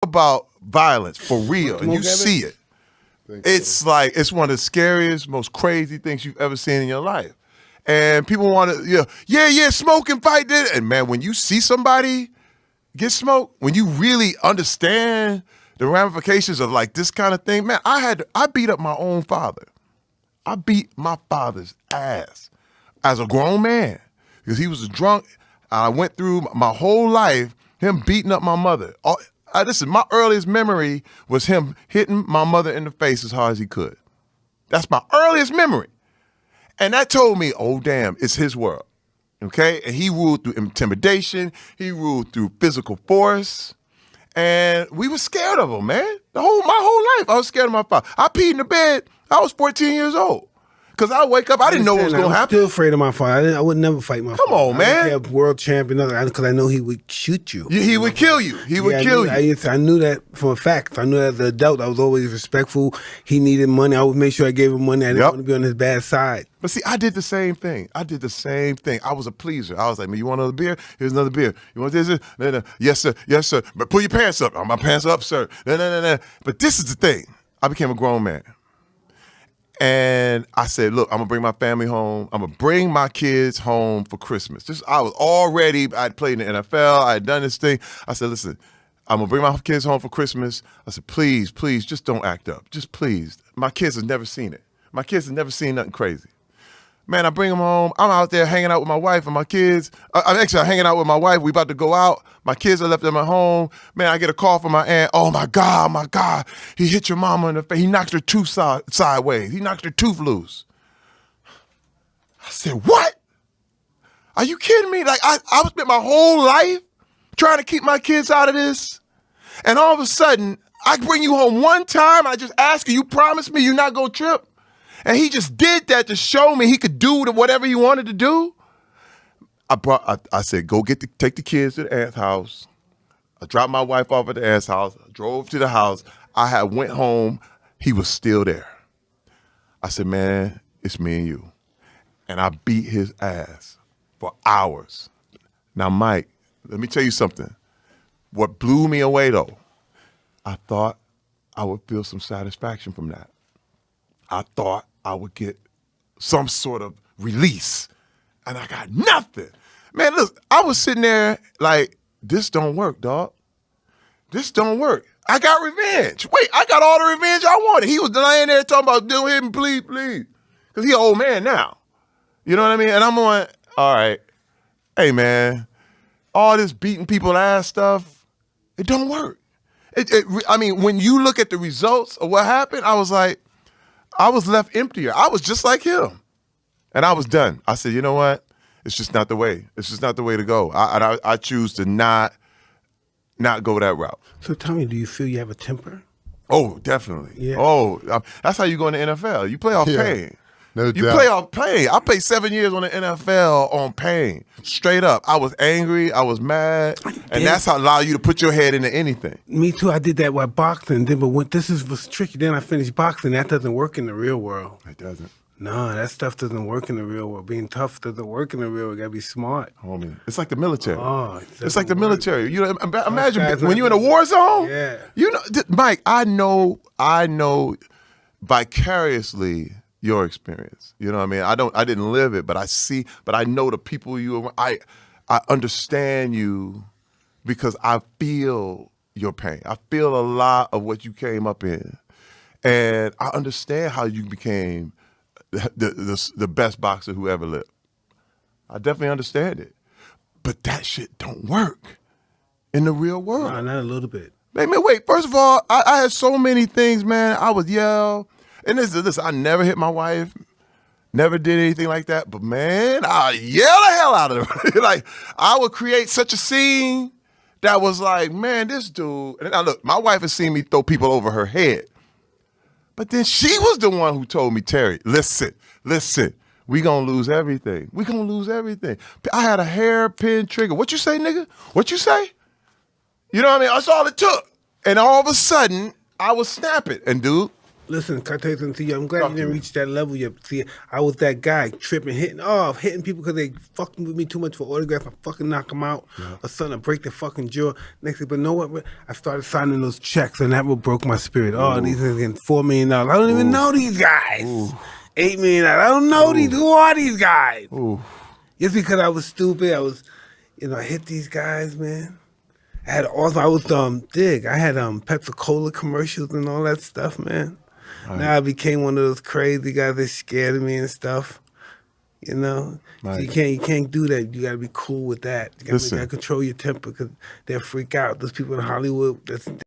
about violence for real and you see it, it's like it's one of the scariest, most crazy things you've ever seen in your life. And people want to, smoke and fight this. And man, when you see somebody get smoked, when you really understand the ramifications of like this kind of thing, man, I beat up my own father. I beat my father's ass as a grown man because he was a drunk. I went through my whole life him beating up my mother. Listen, my earliest memory was him hitting my mother in the face as hard as he could. That's my earliest memory. And that told me, oh, damn, it's his world, okay? And he ruled through intimidation. He ruled through physical force. And we were scared of him, man. My whole life, I was scared of my father. I peed in the bed. I was 14 years old. Because I wake up, I didn't know what was going to happen. I'm still afraid of my father. I would never fight my father. Come on, man. I don't care, world champion, because I know he would shoot you. He would kill you. He would kill you. I knew that for a fact. I knew that as an adult. I was always respectful. He needed money. I would make sure I gave him money. I didn't want to be on his bad side. But see, I did the same thing. I was a pleaser. I was like, man, you want another beer? Here's another beer. You want this? No. Yes, sir. Yes, sir. But pull your pants up. My pants up, sir. No. But this is the thing. I became a grown man. And I said, look, I'm going to bring my family home. I'm going to bring my kids home for Christmas. I'd played in the NFL. I had done this thing. I said, listen, I'm going to bring my kids home for Christmas. I said, please, just don't act up. Just please. My kids have never seen it. My kids have never seen nothing crazy. Man, I bring them home. I'm out there hanging out with my wife and my kids. I'm hanging out with my wife. We about to go out. My kids are left at my home. Man, I get a call from my aunt. Oh, my God. He hit your mama in the face. He knocked her tooth sideways. He knocked her tooth loose. I said, what? Are you kidding me? Like, I spent my whole life trying to keep my kids out of this. And all of a sudden, I bring you home one time. I just ask you promise me you're not going to trip? And he just did that to show me he could do whatever he wanted to do. I said, take the kids to the aunt's house. I dropped my wife off at the aunt's house. I drove to the house. I went home. He was still there. I said, man, it's me and you. And I beat his ass for hours. Now, Mike, let me tell you something. What blew me away, though, I thought I would feel some satisfaction from that. I thought I would get some sort of release, and I got nothing. Man, look, I was sitting there like, this don't work, dog. This don't work. I got revenge. Wait, I got all the revenge I wanted. He was laying there talking about, do him, please. Because he an old man now. You know what I mean? And I'm going, all right, hey, man, all this beating people ass stuff, it don't work. I mean, when you look at the results of what happened, I was like, I was left emptier. I was just like him. And I was done. I said, you know what? It's just not the way. It's just not the way to go. I choose to not go that route. So tell me, do you feel you have a temper? Oh, definitely. Yeah. Oh, that's how you go in the NFL. You play off pain. No doubt. You play off pain. I played 7 years on the NFL on pain. Straight up. I was angry. I was mad. And that's how allow you to put your head into anything. Me too. I did that with boxing. But when was tricky. Then I finished boxing. That doesn't work in the real world. It doesn't. No, that stuff doesn't work in the real world. Being tough doesn't work in the real world. You gotta be smart. Homie, it's like the military. Oh, it's like the military. You know, imagine when you're in a war zone. Yeah. You know, Mike, I know vicariously your experience. You know what I mean? I didn't live it, but I know the people I understand you because I feel your pain. I feel a lot of what you came up in. And I understand how you became the best boxer who ever lived. I definitely understand it. But that shit don't work in the real world. No, not a little bit. Man, wait, first of all, I had so many things, man. I would yell. And this, I never hit my wife, never did anything like that. But man, I yell the hell out of her. Like, I would create such a scene that was like, man, this dude. And now look, my wife has seen me throw people over her head. But then she was the one who told me, Terry, listen, we gonna lose everything. We gonna lose everything. I had a hairpin trigger. What you say, nigga? What you say? You know what I mean? That's all it took. And all of a sudden, I was snapping. And dude, Listen, can I tell you something to you? I'm glad Talk you to didn't me. reach that level yet. See, I was that guy tripping, hitting people because they fucking with me too much for autographs. I fucking knock them out, or something, I break their fucking jaw. Next thing, but know what? I started signing those checks, and that what broke my spirit. Oh, these are getting $4 million. I don't even know these guys. $8 million. I don't know these. Who are these guys? Ooh. Just because I was stupid, I hit these guys, man. I had also, I was I had Pepsi Cola commercials and all that stuff, man. Right. Now I became one of those crazy guys that scared of me and stuff. You know, so Right. you can't do that. You got to be cool with that. You got Listen. to control your temper because they'll freak out. Those people in Hollywood, that's